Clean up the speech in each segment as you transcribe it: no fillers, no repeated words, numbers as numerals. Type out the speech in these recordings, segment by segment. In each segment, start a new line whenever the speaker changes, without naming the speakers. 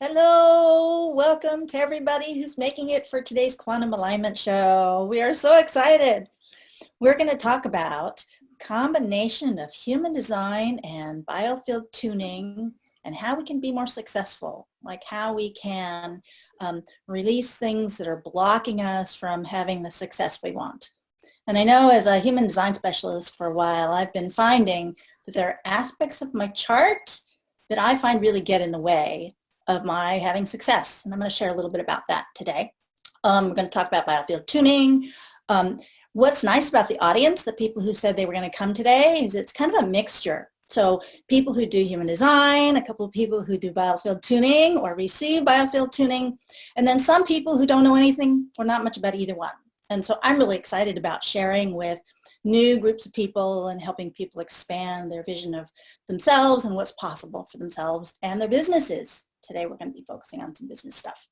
Hello, welcome to everybody who's making it for today's Quantum Alignment Show. We are so excited. We're going to talk about combination of human design and biofield tuning and how we can be more successful, like how we can release things that are blocking us from having the success we want. And I know as a human design specialist for a while, I've been finding that there are aspects of my chart that I find really get in the way of my having success. And I'm going to share a little bit about that today. We're going to talk about biofield tuning. What's nice about the audience, the people who said they were going to come today, is it's kind of a mixture. So people who do human design, a couple of people who do biofield tuning or receive biofield tuning, and then some people who don't know anything or not much about either one. And so I'm really excited about sharing with new groups of people and helping people expand their vision of themselves and what's possible for themselves and their businesses. Today we're going to be focusing on some business stuff.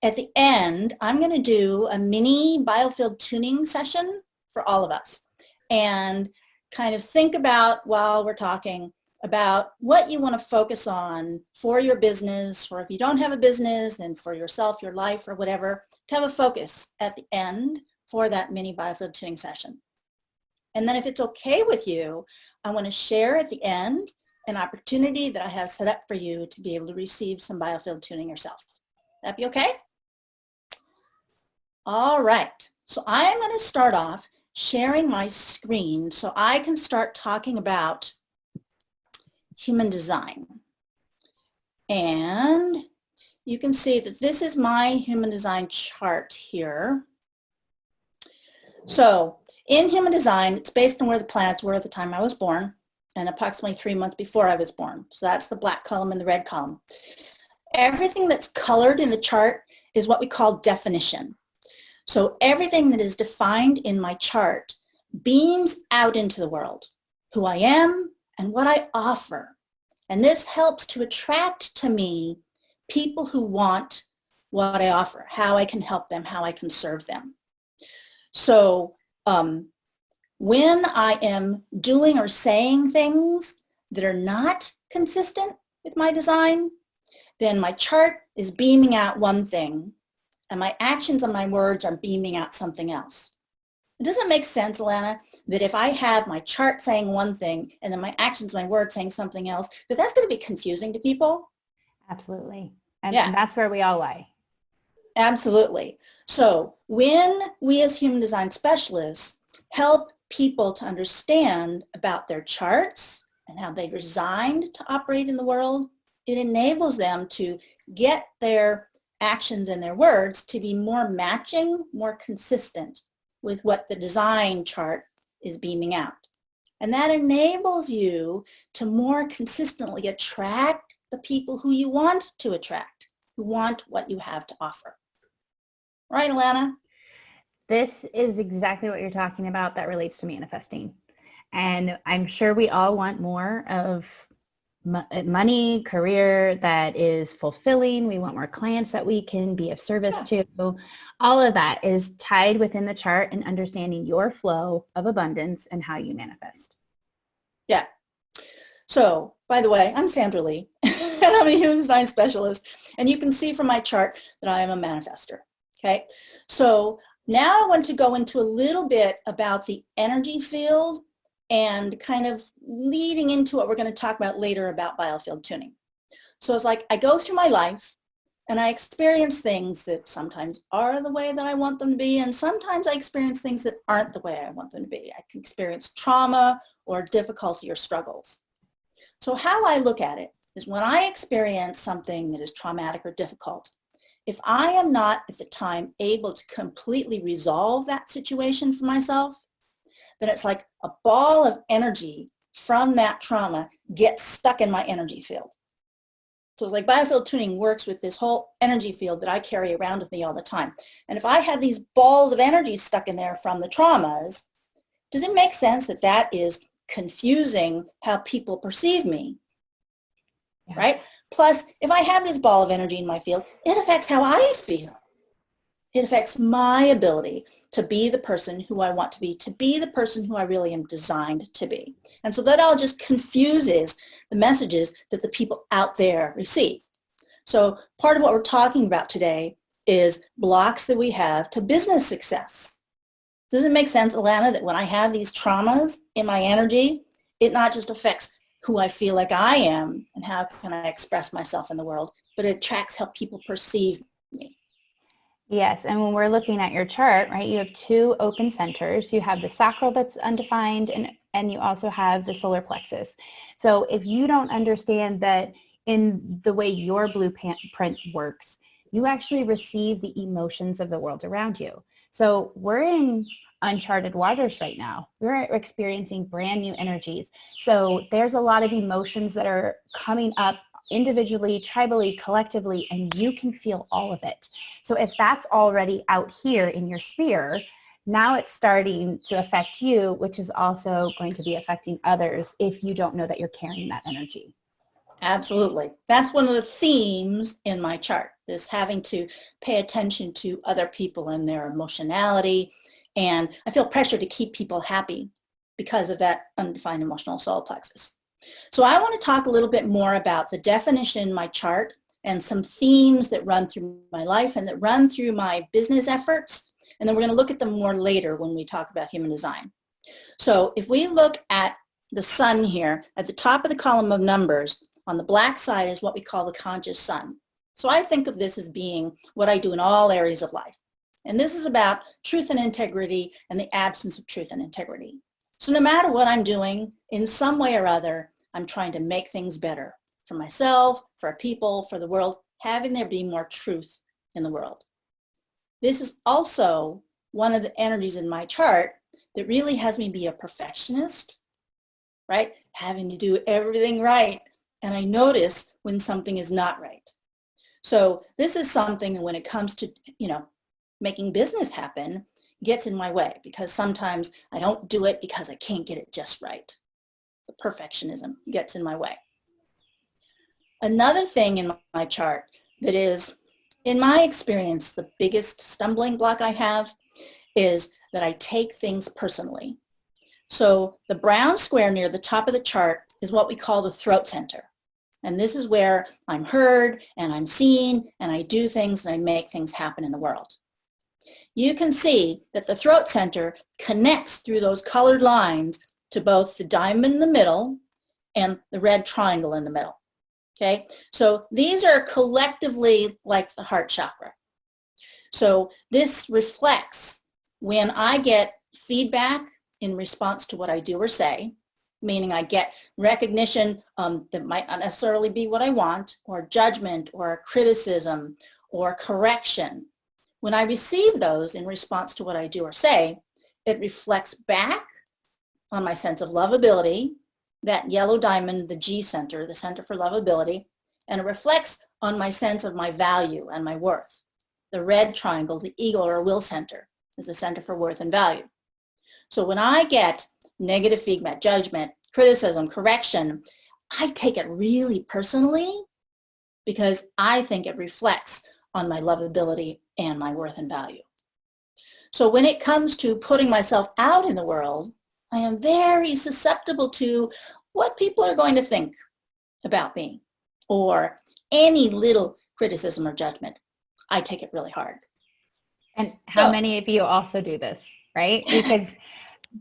At the end, I'm going to do a mini biofield tuning session for all of us and kind of think about, while we're talking, about what you want to focus on for your business, or if you don't have a business, then for yourself, your life, or whatever, to have a focus at the end for that mini biofield tuning session. And then if it's okay with you, I want to share at the end an opportunity that I have set up for you to be able to receive some biofield tuning yourself. That be okay? All right. So I'm going to start off sharing my screen so I can start talking about human design. And you can see that this is my human design chart here. So in human design, it's based on where the planets were at the time I was born, and approximately 3 months before I was born. So that's the black column and the red column. Everything that's colored in the chart is what we call definition. So everything that is defined in my chart beams out into the world, who I am and what I offer. And this helps to attract to me people who want what I offer, how I can help them, how I can serve them. So when I am doing or saying things that are not consistent with my design, then my chart is beaming out one thing, and my actions and my words are beaming out something else. Does it make sense, Alana, that if I have my chart saying one thing and then my actions, my words saying something else, that's going to be confusing to people?
Absolutely. And that's where we all lie.
Absolutely. So when we as human design specialists help people to understand about their charts and how they're designed to operate in the world, it enables them to get their actions and their words to be more matching, more consistent with what the design chart is beaming out. And that enables you to more consistently attract the people who you want to attract, who want what you have to offer. Right, Alana?
This is exactly what you're talking about that relates to manifesting. And I'm sure we all want more of money, career that is fulfilling. We want more clients that we can be of service to. All of that is tied within the chart and understanding your flow of abundance and how you manifest.
Yeah. So, by the way, I'm Sandra Lee, and I'm a human design specialist. And you can see from my chart that I am a manifester. Okay. So now I want to go into a little bit about the energy field and kind of leading into what we're going to talk about later about biofield tuning. So it's like I go through my life and I experience things that sometimes are the way that I want them to be, and sometimes I experience things that aren't the way I want them to be. I can experience trauma or difficulty or struggles. So how I look at it is when I experience something that is traumatic or difficult, if I am not at the time able to completely resolve that situation for myself, then it's like a ball of energy from that trauma gets stuck in my energy field. So it's like biofield tuning works with this whole energy field that I carry around with me all the time. And if I have these balls of energy stuck in there from the traumas, does it make sense that that is confusing how people perceive me? Yeah. Right? Plus, if I have this ball of energy in my field, it affects how I feel. It affects my ability to be the person who I want to be the person who I really am designed to be. And so that all just confuses the messages that the people out there receive. So part of what we're talking about today is blocks that we have to business success. Does it make sense, Alana, that when I have these traumas in my energy, it not just affects who I feel like I am and how can I express myself in the world, but it attracts how people perceive me.
Yes, and when we're looking at your chart, right, you have two open centers. You have the sacral that's undefined, and you also have the solar plexus. So if you don't understand that in the way your blueprint works, you actually receive the emotions of the world around you. So we're in uncharted waters right now. We're experiencing brand new energies. So there's a lot of emotions that are coming up individually, tribally, collectively, and you can feel all of it. So if that's already out here in your sphere, now it's starting to affect you, which is also going to be affecting others if you don't know that you're carrying that energy.
Absolutely. That's one of the themes in my chart, this having to pay attention to other people and their emotionality. And I feel pressure to keep people happy because of that undefined emotional solar plexus. So I want to talk a little bit more about the definition in my chart and some themes that run through my life and that run through my business efforts. And then we're going to look at them more later when we talk about human design. So if we look at the sun here, at the top of the column of numbers, on the black side is what we call the conscious sun. So I think of this as being what I do in all areas of life. And this is about truth and integrity and the absence of truth and integrity. So no matter what I'm doing, in some way or other, I'm trying to make things better for myself, for our people, for the world, having there be more truth in the world. This is also one of the energies in my chart that really has me be a perfectionist, right? Having to do everything right. And I notice when something is not right. So this is something that when it comes to, making business happen, gets in my way because sometimes I don't do it because I can't get it just right. The perfectionism gets in my way. Another thing in my chart that is, in my experience, the biggest stumbling block I have is that I take things personally. So the brown square near the top of the chart is what we call the throat center. And this is where I'm heard and I'm seen and I do things and I make things happen in the world. You can see that the throat center connects through those colored lines to both the diamond in the middle and the red triangle in the middle. Okay, so these are collectively like the heart chakra. So this reflects when I get feedback in response to what I do or say, meaning I get recognition that might not necessarily be what I want, or judgment, or criticism, or correction. When I receive those in response to what I do or say, it reflects back on my sense of lovability, that yellow diamond, the G center, the center for lovability, and it reflects on my sense of my value and my worth. The red triangle, the eagle or will center, is the center for worth and value. So when I get negative feedback, judgment, criticism, correction, I take it really personally because I think it reflects on my lovability and my worth and value. So when it comes to putting myself out in the world, I am very susceptible to what people are going to think about me or any little criticism or judgment. I take it really hard.
And how many of you also do this, right? Because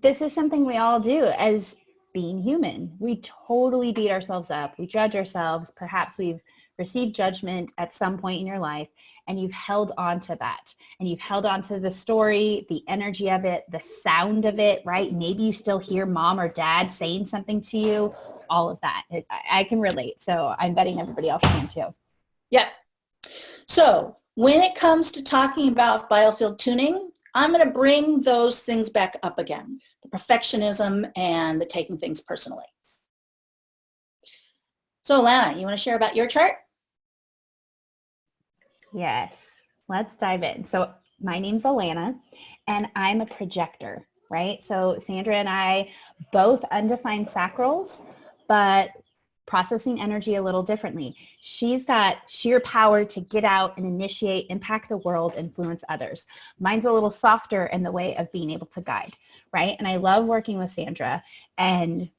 this is something we all do as being human. We totally beat ourselves up. We judge ourselves. Perhaps we've received judgment at some point in your life and you've held on to that. And you've held on to the story, the energy of it, the sound of it, right? Maybe you still hear mom or dad saying something to you, all of that. I can relate. So I'm betting everybody else can too.
Yeah. So when it comes to talking about biofield tuning, I'm going to bring those things back up again, the perfectionism and the taking things personally. So Alana, you want to share about your chart?
Yes, let's dive in. So my name's Alana and I'm a projector, right? So Sandra and I both undefined sacrals, but processing energy a little differently. She's got sheer power to get out and initiate, impact the world, influence others. Mine's a little softer in the way of being able to guide, right? And I love working with Sandra and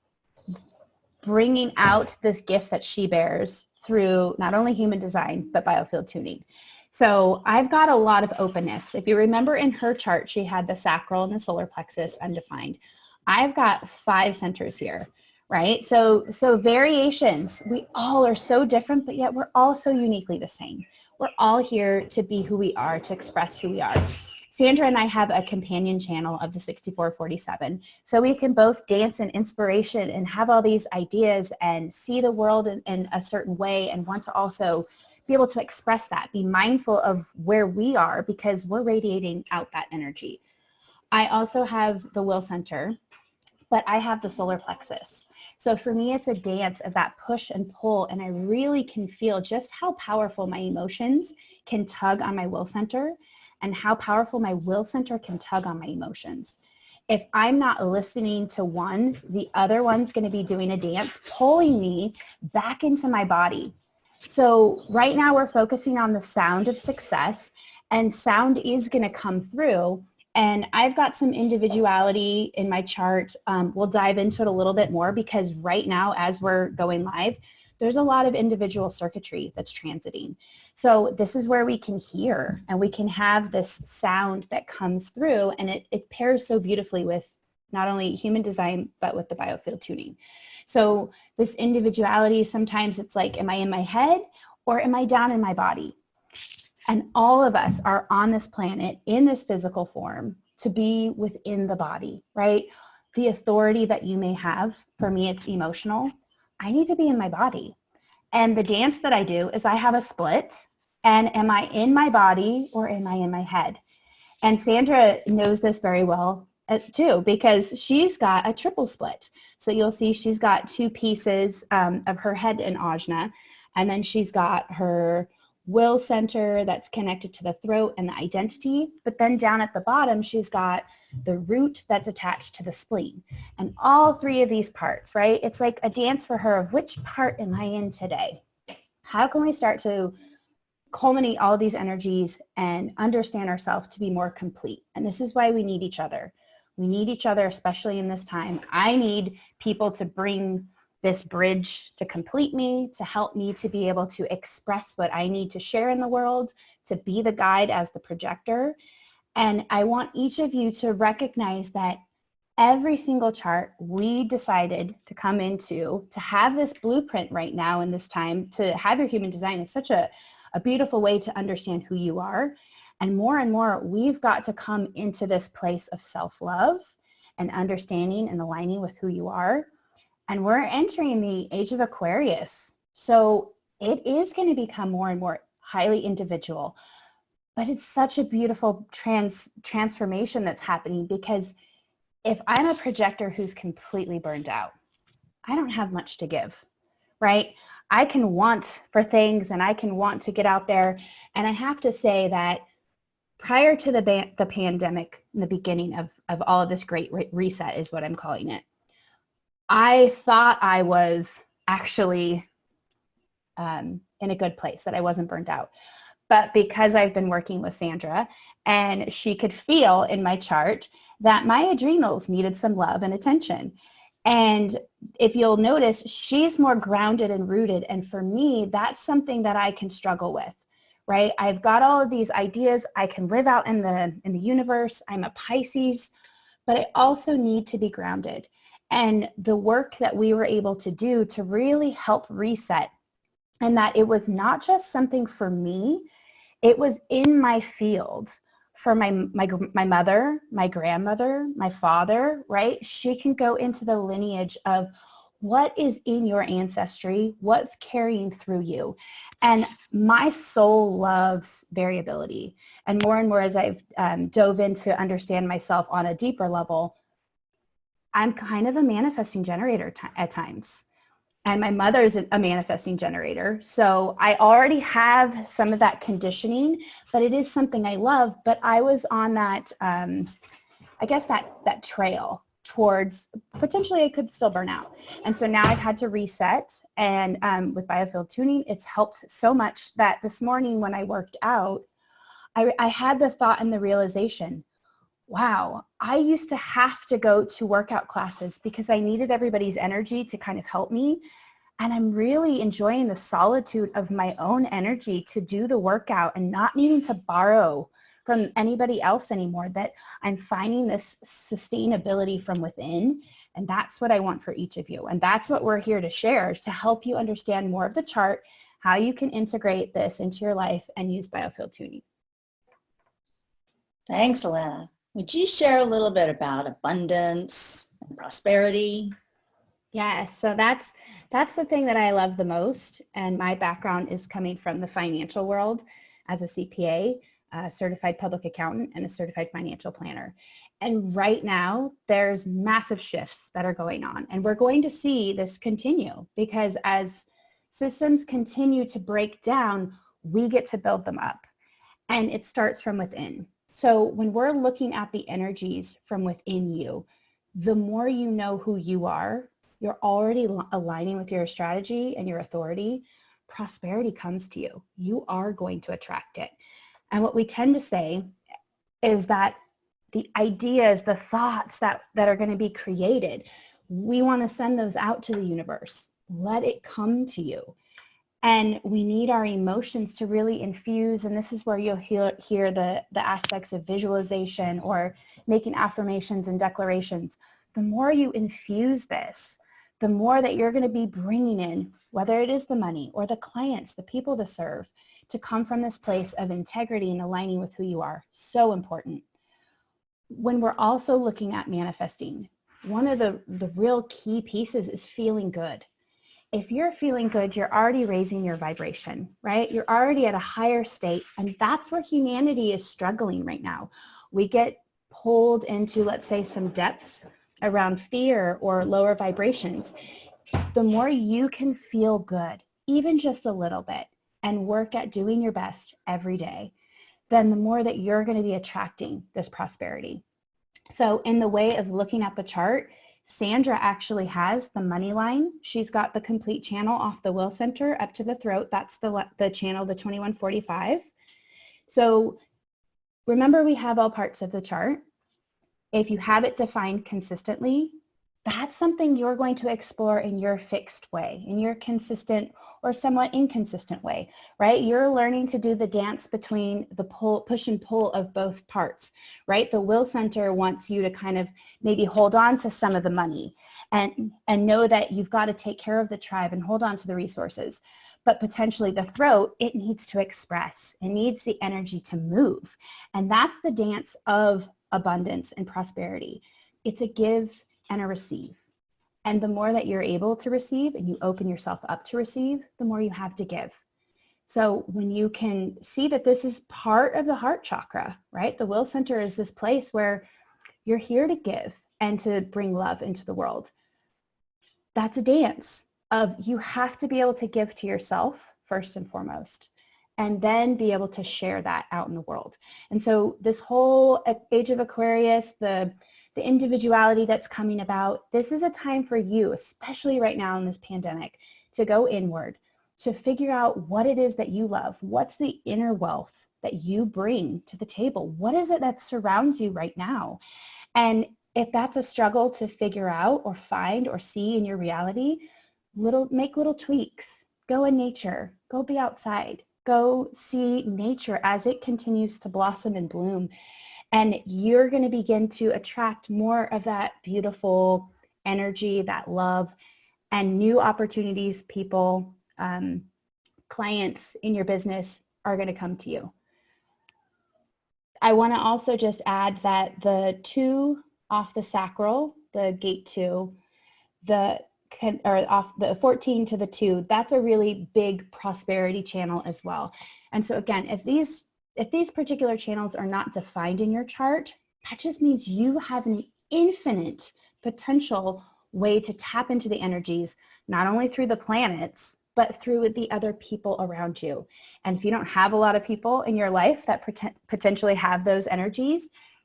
bringing out this gift that she bears through not only human design, but biofield tuning. So I've got a lot of openness. If you remember in her chart, she had the sacral and the solar plexus undefined. I've got 5 centers here, right? So variations, we all are so different, but yet we're all so uniquely the same. We're all here to be who we are, to express who we are. Sandra and I have a companion channel of the 6447. So we can both dance in inspiration and have all these ideas and see the world in a certain way and want to also be able to express that, be mindful of where we are because we're radiating out that energy. I also have the will center, but I have the solar plexus. So for me, it's a dance of that push and pull, and I really can feel just how powerful my emotions can tug on my will center and how powerful my will center can tug on my emotions. If I'm not listening to one, the other one's going to be doing a dance, pulling me back into my body. So right now we're focusing on the sound of success, and sound is going to come through. And I've got some individuality in my chart. We'll dive into it a little bit more because right now as we're going live, there's a lot of individual circuitry that's transiting. So this is where we can hear and we can have this sound that comes through, and it pairs so beautifully with not only human design, but with the biofield tuning. So this individuality, sometimes it's like, am I in my head or am I down in my body? And all of us are on this planet in this physical form to be within the body, right? The authority that you may have, for me, it's emotional. I need to be in my body. And the dance that I do is I have a split, and am I in my body or am I in my head? And Sandra knows this very well too, because she's got a triple split. So you'll see she's got 2 pieces of her head in ajna, and then she's got her will center that's connected to the throat and the identity. But then down at the bottom, she's got the root that's attached to the spleen. And all 3 of these parts, right? It's like a dance for her of which part am I in today? How can we start to culminate all these energies and understand ourselves to be more complete? And this is why we need each other. We need each other, especially in this time. I need people to bring this bridge to complete me, to help me to be able to express what I need to share in the world, to be the guide as the projector. And I want each of you to recognize that every single chart we decided to come into, to have this blueprint right now in this time, to have your human design is such a beautiful way to understand who you are. And more, we've got to come into this place of self-love and understanding and aligning with who you are. And we're entering the age of Aquarius. So it is going to become more and more highly individual. But it's such a beautiful transformation that's happening, because if I'm a projector who's completely burned out, I don't have much to give, right? I can want for things and I can want to get out there. And I have to say that prior to the pandemic, in the beginning of all of this great reset is what I'm calling it, I thought I was actually in a good place, that I wasn't burned out. But because I've been working with Sandra, and she could feel in my chart that my adrenals needed some love and attention. And if you'll notice, she's more grounded and rooted. And for me, that's something that I can struggle with, right? I've got all of these ideas. I can live out in the universe. I'm a Pisces, but I also need to be grounded. And the work that we were able to do to really help reset, and that it was not just something for me, it was in my field for my mother, my grandmother, my father, right? She can go into the lineage of what is in your ancestry, what's carrying through you. And my soul loves variability. And more as I've dove in to understand myself on a deeper level, I'm kind of a manifesting generator at times. And my mother's a manifesting generator. So I already have some of that conditioning, but it is something I love. But I was on that, I guess that trail towards potentially I could still burn out. And so now I've had to reset. And with biofield tuning, it's helped so much that this morning when I worked out, I had the thought and the realization, wow, I used to have to go to workout classes because I needed everybody's energy to kind of help me. And I'm really enjoying the solitude of my own energy to do the workout and not needing to borrow from anybody else anymore, that I'm finding this sustainability from within. And that's what I want for each of you. And that's what we're here to share, to help you understand more of the chart, how you can integrate this into your life and use biofield tuning.
Thanks, Alana. Would you share a little bit about abundance and prosperity?
Yeah, so that's the thing that I love the most. And my background is coming from the financial world as a CPA, a certified public accountant, and a certified financial planner. And right now, there's massive shifts that are going on. And we're going to see this continue, because as systems continue to break down, we get to build them up. And it starts from within. So when we're looking at the energies from within you, the more you know who you are, you're already aligning with your strategy and your authority, prosperity comes to you. You are going to attract it. And what we tend to say is that the ideas, the thoughts that are going to be created, we want to send those out to the universe. Let it come to you. And we need our emotions to really infuse, and this is where you'll hear the aspects of visualization or making affirmations and declarations. The more you infuse this, the more that you're going to be bringing in, whether it is the money or the clients, the people to serve, to come from this place of integrity and aligning with who you are. So important. When we're also looking at manifesting, one of the real key pieces is feeling good. If you're feeling good, you're already raising your vibration, right? You're already at a higher state. And that's where humanity is struggling right now. We get pulled into, let's say, some depths around fear or lower vibrations. The more you can feel good, even just a little bit, and work at doing your best every day, then the more that you're going to be attracting this prosperity. So in the way of looking at the chart, Sandra actually has the money line. She's got the complete channel off the will center up to the throat. That's the channel, the 2145. So remember, we have all parts of the chart. If you have it defined consistently, that's something you're going to explore in your fixed way, in your consistent or somewhat inconsistent way, right? You're learning to do the dance between the push and pull of both parts, right? The will center wants you to kind of maybe hold on to some of the money and know that you've got to take care of the tribe and hold on to the resources. But potentially the throat, it needs to express. It needs the energy to move. And that's the dance of abundance and prosperity. It's a give and a receive. And the more that you're able to receive and you open yourself up to receive, the more you have to give. So when you can see that this is part of the heart chakra, right? The will center is this place where you're here to give and to bring love into the world. That's a dance of you have to be able to give to yourself first and foremost, and then be able to share that out in the world. And so this whole age of Aquarius, the individuality that's coming about, this is a time for you, especially right now in this pandemic, to go inward, to figure out what it is that you love. What's the inner wealth that you bring to the table? What is it that surrounds you right now? And if that's a struggle to figure out or find or see in your reality, make little tweaks. Go in nature. Go be outside. Go see nature as it continues to blossom and bloom. And you're going to begin to attract more of that beautiful energy, that love, and new opportunities, people, clients in your business are going to come to you. I want to also just add that the 2 off the sacral, the gate 2, off the 14 to the 2, that's a really big prosperity channel as well. And so again, if these particular channels are not defined in your chart, that just means you have an infinite potential way to tap into the energies, not only through the planets, but through the other people around you. And if you don't have a lot of people in your life that potentially have those energies,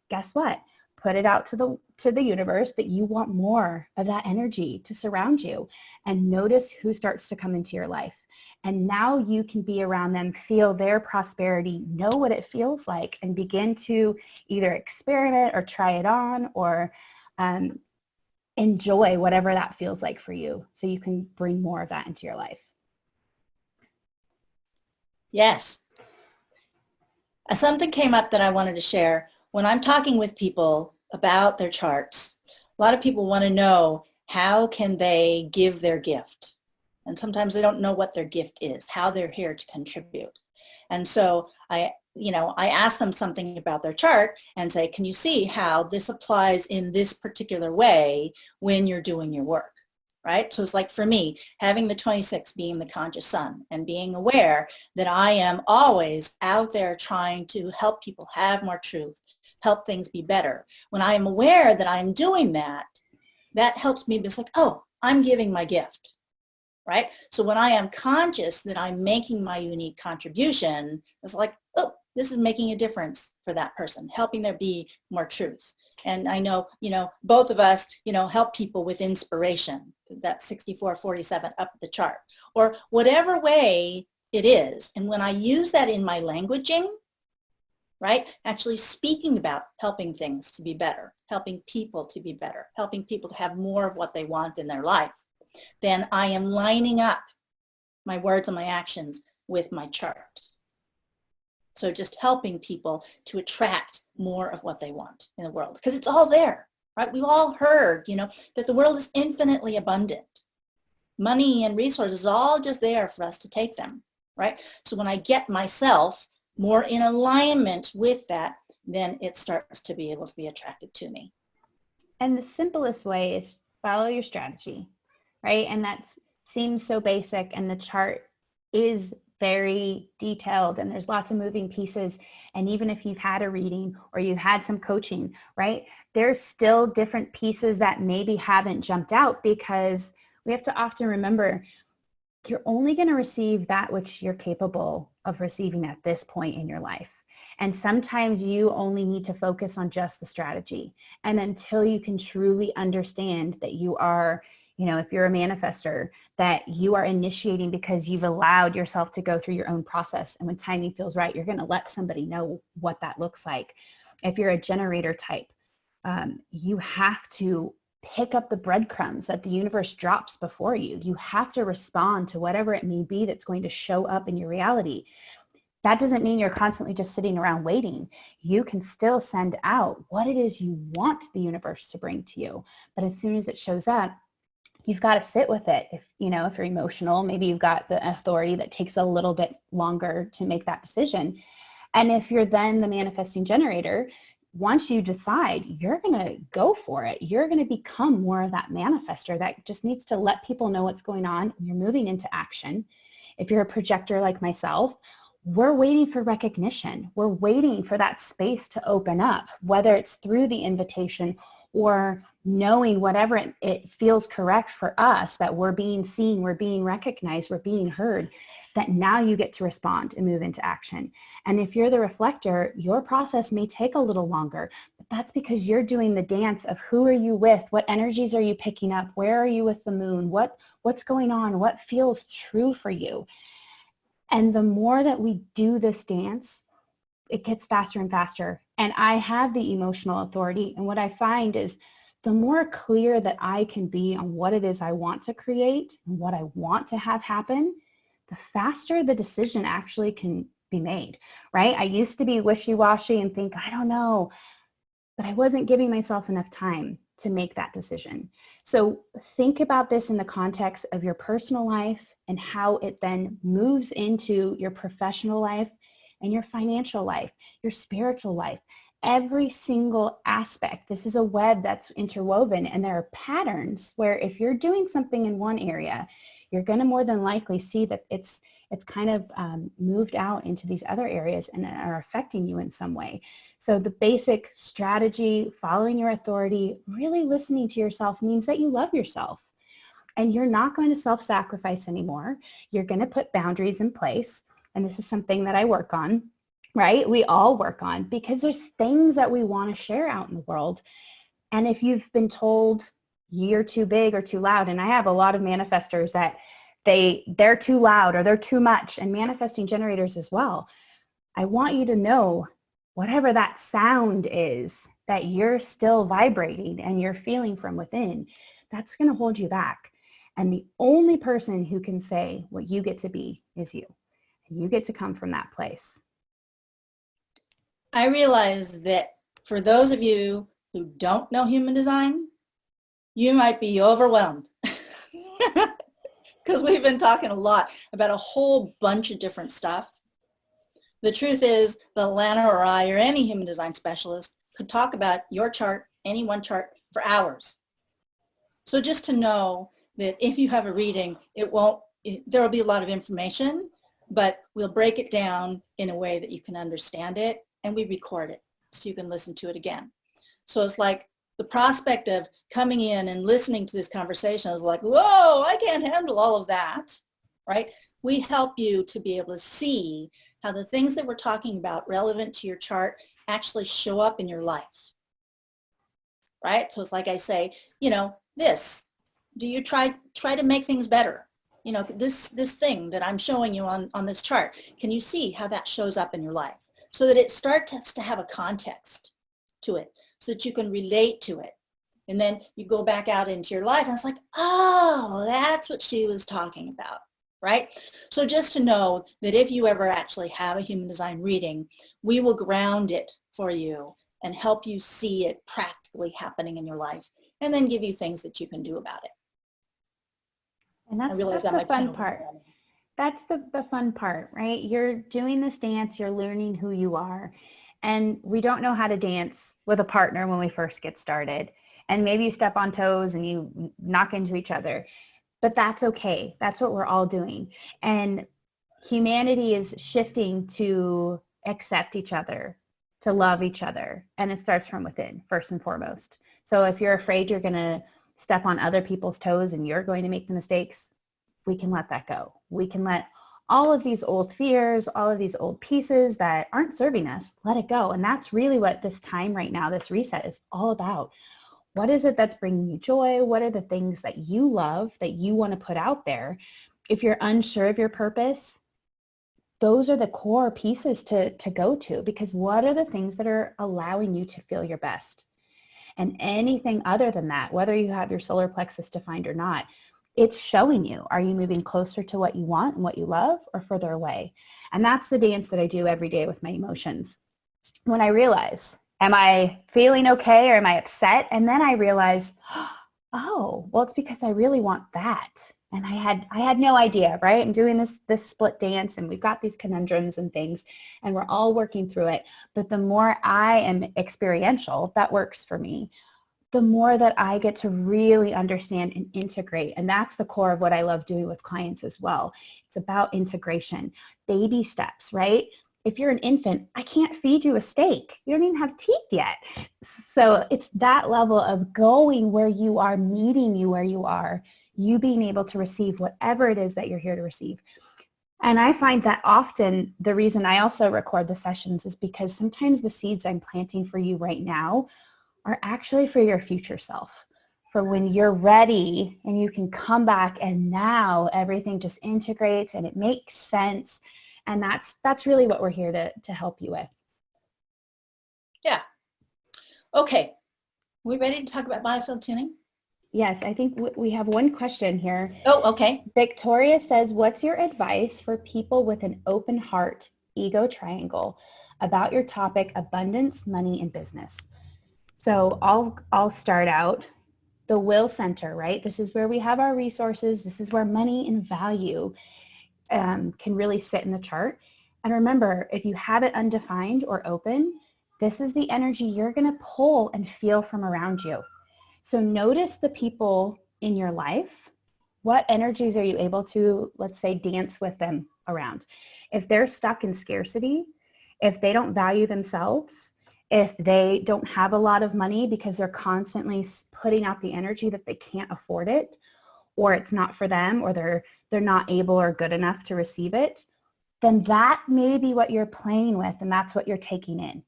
guess what? Put it out to the universe that you want more of that energy to surround you, and notice who starts to come into your life. And now you can be around them, feel their prosperity, know what it feels like, and begin to either experiment or try it on, or enjoy whatever that feels like for you so you can bring more of that into your life.
Yes. Something came up that I wanted to share. When I'm talking with people about their charts, a lot of people want to know how can they give their gift. And sometimes they don't know what their gift is, how they're here to contribute. And so I ask them something about their chart and say, can you see how this applies in this particular way when you're doing your work? Right? So it's like for me, having the 26 being the conscious sun and being aware that I am always out there trying to help people have more truth, help things be better. When I am aware that I'm doing that, that helps me be like, oh, I'm giving my gift. Right? So when I am conscious that I'm making my unique contribution, it's like, oh, this is making a difference for that person, helping there be more truth. And I know, both of us, help people with inspiration, that 6447 up the chart, or whatever way it is. And when I use that in my languaging, right, actually speaking about helping things to be better, helping people to be better, helping people to have more of what they want in their life, then I am lining up my words and my actions with my chart. So just helping people to attract more of what they want in the world, because it's all there, right? We've all heard, that the world is infinitely abundant. Money and resources all just there for us to take them, right? So when I get myself more in alignment with that, then it starts to be able to be attracted to me.
And the simplest way is follow your strategy, right? And that seems so basic, and the chart is very detailed and there's lots of moving pieces. And even if you've had a reading or you've had some coaching, right, there's still different pieces that maybe haven't jumped out, because we have to often remember you're only going to receive that which you're capable of receiving at this point in your life. And sometimes you only need to focus on just the strategy. And until you can truly understand that you are, if you're a manifester, that you are initiating because you've allowed yourself to go through your own process. And when timing feels right, you're going to let somebody know what that looks like. If you're a generator type, you have to pick up the breadcrumbs that the universe drops before you. You have to respond to whatever it may be that's going to show up in your reality. That doesn't mean you're constantly just sitting around waiting. You can still send out what it is you want the universe to bring to you. But as soon as it shows up, you've got to sit with it. If you're emotional, maybe you've got the authority that takes a little bit longer to make that decision. And if you're then the manifesting generator, once you decide, you're going to go for it. You're going to become more of that manifester that just needs to let people know what's going on, and you're moving into action. If you're a projector like myself, we're waiting for recognition. We're waiting for that space to open up, whether it's through the invitation or knowing whatever it feels correct for us, that we're being seen, we're being recognized, we're being heard, that now you get to respond and move into action. And if you're the reflector, your process may take a little longer, but that's because you're doing the dance of who are you with, what energies are you picking up, where are you with the moon, what's going on, what feels true for you. And the more that we do this dance, it gets faster and faster. And I have the emotional authority. And what I find is the more clear that I can be on what it is I want to create and what I want to have happen, the faster the decision actually can be made, right? I used to be wishy-washy and think, I don't know, but I wasn't giving myself enough time to make that decision. So think about this in the context of your personal life and how it then moves into your professional life and your financial life, your spiritual life, every single aspect. This is a web that's interwoven, and there are patterns where if you're doing something in one area, you're going to more than likely see that it's kind of moved out into these other areas and are affecting you in some way. So the basic strategy, following your authority, really listening to yourself means that you love yourself. And you're not going to self-sacrifice anymore. You're going to put boundaries in place. And this is something that I work on, right? We all work on, because there's things that we want to share out in the world. And if you've been told you're too big or too loud, and I have a lot of manifestors that they're too loud or they're too much, and manifesting generators as well. I want you to know whatever that sound is, that you're still vibrating and you're feeling from within, that's going to hold you back. And the only person who can say what you get to be is you. And you get to come from that place.
I realize that for those of you who don't know human design, you might be overwhelmed because we've been talking a lot about a whole bunch of different stuff. The truth is that Alana or I or any human design specialist could talk about your chart, any one chart, for hours. So just to know that if you have a reading, there will be a lot of information, but we'll break it down in a way that you can understand it, and we record it so you can listen to it again. So it's like the prospect of coming in and listening to this conversation is like, whoa, I can't handle all of that, right? We help you to be able to see how the things that we're talking about relevant to your chart actually show up in your life, right? So it's like I say, do you try to make things better? This thing that I'm showing you on this chart, can you see how that shows up in your life? So that it starts to have a context to it, so that you can relate to it. And then you go back out into your life and it's like, oh, that's what she was talking about, right? So just to know that if you ever actually have a human design reading, we will ground it for you and help you see it practically happening in your life, and then give you things that you can do about it.
And that's the fun part. That's the fun part, right? You're doing this dance, you're learning who you are. And we don't know how to dance with a partner when we first get started. And maybe you step on toes and you knock into each other. But that's okay. That's what we're all doing. And humanity is shifting to accept each other, to love each other. And it starts from within, first and foremost. So if you're afraid you're going to step on other people's toes and you're going to make the mistakes, we can let that go. We can let all of these old fears, all of these old pieces that aren't serving us, let it go. And that's really what this time right now, this reset, is all about. What is it that's bringing you joy? What are the things that you love, that you want to put out there? If you're unsure of your purpose, those are the core pieces to go to, because what are the things that are allowing you to feel your best? And anything other than that, whether you have your solar plexus defined or not, it's showing you, are you moving closer to what you want and what you love, or further away? And that's the dance that I do every day with my emotions. When I realize, am I feeling okay or am I upset? And then I realize, oh, well, it's because I really want that. And I had no idea, right? I'm doing this split dance, and we've got these conundrums and things, and we're all working through it. But the more I am experiential, that works for me, the more that I get to really understand and integrate. And that's the core of what I love doing with clients as well. It's about integration, baby steps, right? If you're an infant, I can't feed you a steak. You don't even have teeth yet. So it's that level of going where you are, meeting you where you are, you being able to receive whatever it is that you're here to receive. And I find that often the reason I also record the sessions is because sometimes the seeds I'm planting for you right now are actually for your future self, for when you're ready and you can come back and now everything just integrates and it makes sense. And that's really what we're here to help you with.
Yeah. Okay. We ready to talk about biofield tuning?
Yes, I think we have one question here.
Oh, okay.
Victoria says, what's your advice for people with an open heart, ego triangle, about your topic, abundance, money, and business? So I'll start out. The will center, right? This is where we have our resources. This is where money and value can really sit in the chart. And remember, if you have it undefined or open, this is the energy you're going to pull and feel from around you. So notice the people in your life. What energies are you able to, let's say, dance with them around? If they're stuck in scarcity, if they don't value themselves, if they don't have a lot of money because they're constantly putting out the energy that they can't afford it, or it's not for them, or they're not able or good enough to receive it, then that may be what you're playing with, and that's what you're taking in.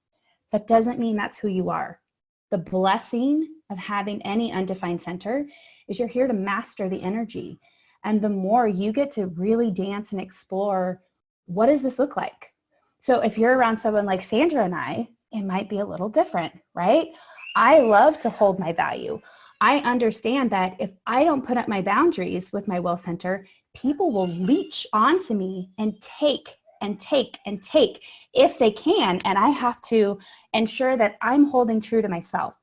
That doesn't mean that's who you are. The blessing of having any undefined center is you're here to master the energy. And the more you get to really dance and explore, what does this look like? So if you're around someone like Sandra and I, it might be a little different, right? I love to hold my value. I understand that if I don't put up my boundaries with my will center, people will leech onto me and take and take and take if they can. And I have to ensure that I'm holding true to myself.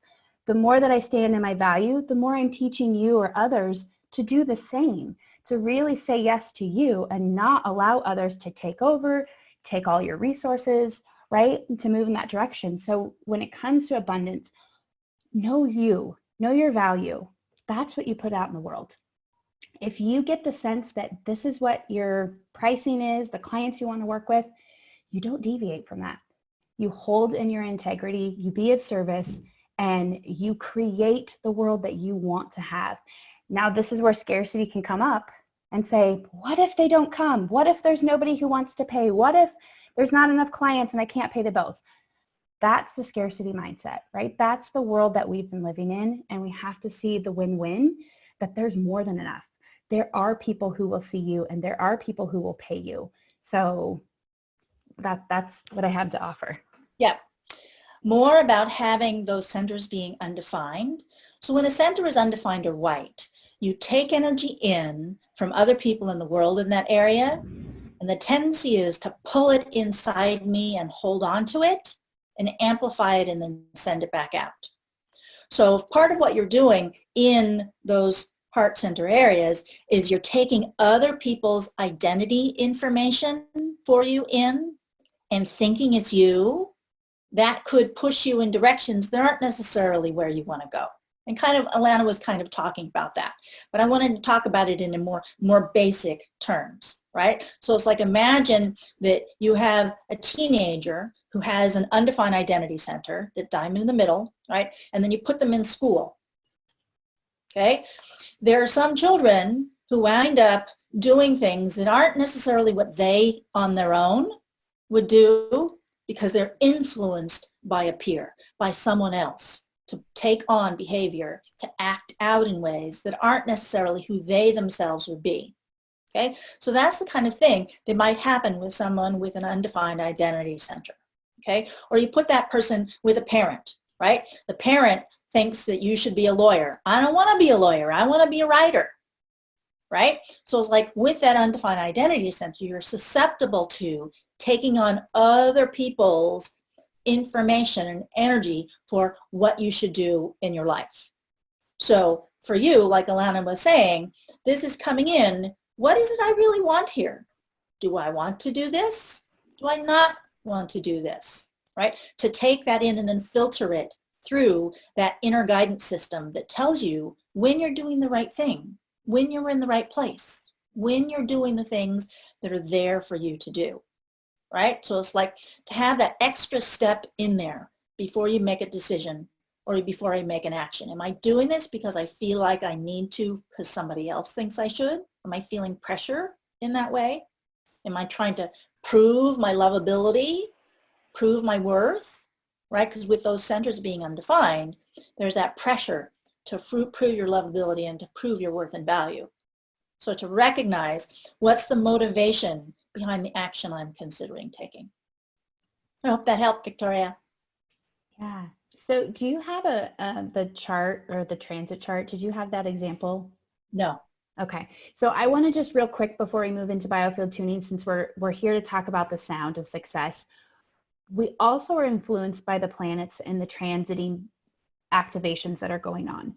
The more that I stand in my value, the more I'm teaching you or others to do the same, to really say yes to you and not allow others to take over, take all your resources, right? And to move in that direction. So when it comes to abundance, know you, know your value. That's what you put out in the world. If you get the sense that this is what your pricing is, the clients you want to work with, you don't deviate from that. You hold in your integrity, you be of service, and you create the world that you want to have. Now, this is where scarcity can come up and say, what if they don't come? What if there's nobody who wants to pay? What if there's not enough clients and I can't pay the bills? That's the scarcity mindset, right? That's the world that we've been living in, and we have to see the win-win, that there's more than enough. There are people who will see you, and there are people who will pay you. So that's what I have to offer.
Yeah. More about having those centers being undefined. So when a center is undefined or white, you take energy in from other people in the world in that area, and the tendency is to pull it inside me and hold on to it and amplify it and then send it back out. So part of what you're doing in those heart center areas is you're taking other people's identity information for you in and thinking it's you. That could push you in directions that aren't necessarily where you want to go. And kind of, Alana was kind of talking about that. But I wanted to talk about it in a more basic terms, right? So it's like, imagine that you have a teenager who has an undefined identity center, that diamond in the middle, right? And then you put them in school, okay? There are some children who wind up doing things that aren't necessarily what they on their own would do, because they're influenced by a peer, by someone else, to take on behavior, to act out in ways that aren't necessarily who they themselves would be. Okay, so that's the kind of thing that might happen with someone with an undefined identity center. Okay, or you put that person with a parent, right? The parent thinks that you should be a lawyer. I don't want to be a lawyer. I want to be a writer. Right? So it's like with that undefined identity center, you're susceptible to taking on other people's information and energy for what you should do in your life. So for you, like Alana was saying, this is coming in, what is it I really want here? Do I want to do this? Do I not want to do this? Right? To take that in and then filter it through that inner guidance system that tells you when you're doing the right thing, when you're in the right place, when you're doing the things that are there for you to do, right? So it's like to have that extra step in there before you make a decision or before I make an action. Am I doing this because I feel like I need to because somebody else thinks I should? Am I feeling pressure in that way? Am I trying to prove my lovability, prove my worth, right? Because with those centers being undefined, there's that pressure to prove your lovability and to prove your worth and value. So to recognize what's the motivation behind the action I'm considering taking. I hope that helped, Victoria.
Yeah. So do you have the chart or the transit chart? Did you have that example?
No.
Okay. So I want to just real quick before we move into biofield tuning, since we're here to talk about the sound of success, we also are influenced by the planets and the transiting activations that are going on.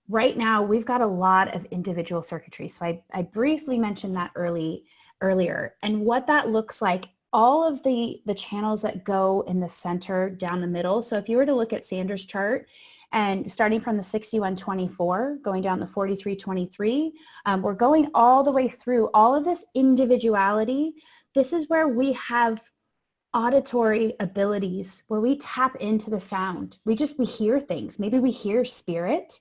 Right now, we've got a lot of individual circuitry. So I briefly mentioned that earlier. And what that looks like, all of the channels that go in the center down the middle. So if you were to look at Sandra's chart and starting from the 6124, going down to 4323, we're going all the way through all of this individuality. This is where we have auditory abilities, where we tap into the sound. We hear things. Maybe we hear spirit.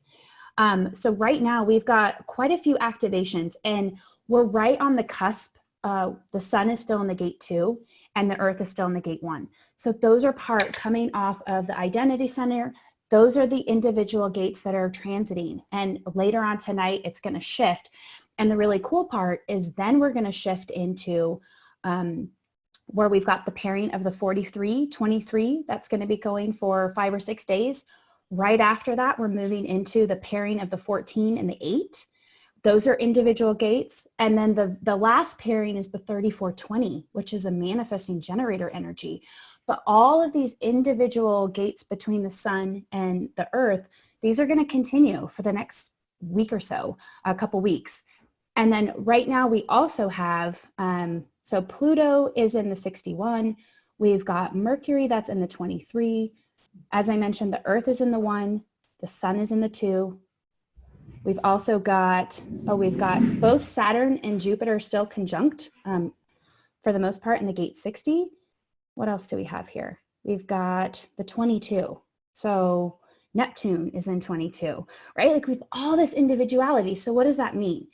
So right now we've got quite a few activations, and we're right on the cusp. The sun is still in the gate 2 and the earth is still in the gate 1. So those are coming off of the identity center. Those are the individual gates that are transiting. And later on tonight, it's going to shift. And the really cool part is then we're going to shift into where we've got the pairing of the 43-23. That's going to be going for 5 or 6 days. Right after that, we're moving into the pairing of the 14 and the 8. Those are individual gates. And then the last pairing is the 3420, which is a manifesting generator energy. But all of these individual gates between the sun and the earth, these are going to continue for the next week or so, a couple weeks. And then right now we also have, so Pluto is in the 61. We've got Mercury that's in the 23. As I mentioned, the earth is in the 1, the sun is in the 2. We've also got, we've got both Saturn and Jupiter still conjunct for the most part in the gate 60. What else do we have here? We've got the 22. So Neptune is in 22, right? Like we've all this individuality. So what does that mean?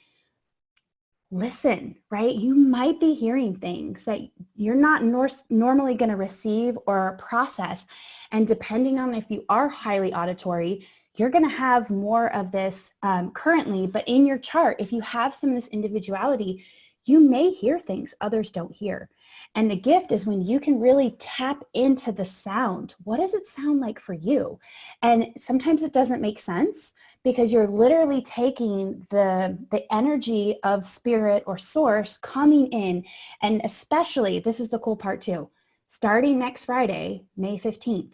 Listen, right? You might be hearing things that you're not normally going to receive or process. And depending on if you are highly auditory, you're going to have more of this currently, but in your chart, if you have some of this individuality, you may hear things others don't hear. And the gift is when you can really tap into the sound. What does it sound like for you? And sometimes it doesn't make sense because you're literally taking the energy of spirit or source coming in. And especially, this is the cool part too, starting next Friday, May 15th,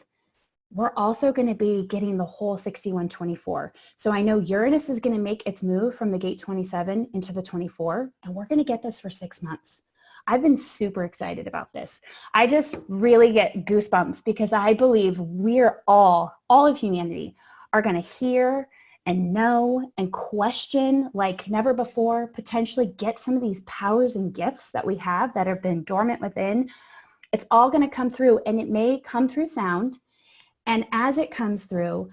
we're also going to be getting the whole 6124. So I know Uranus is going to make its move from the gate 27 into the 24, and we're going to get this for 6 months. I've been super excited about this. I just really get goosebumps because I believe we're all of humanity are going to hear and know and question like never before, potentially get some of these powers and gifts that we have that have been dormant within. It's all going to come through, and it may come through sound. And as it comes through,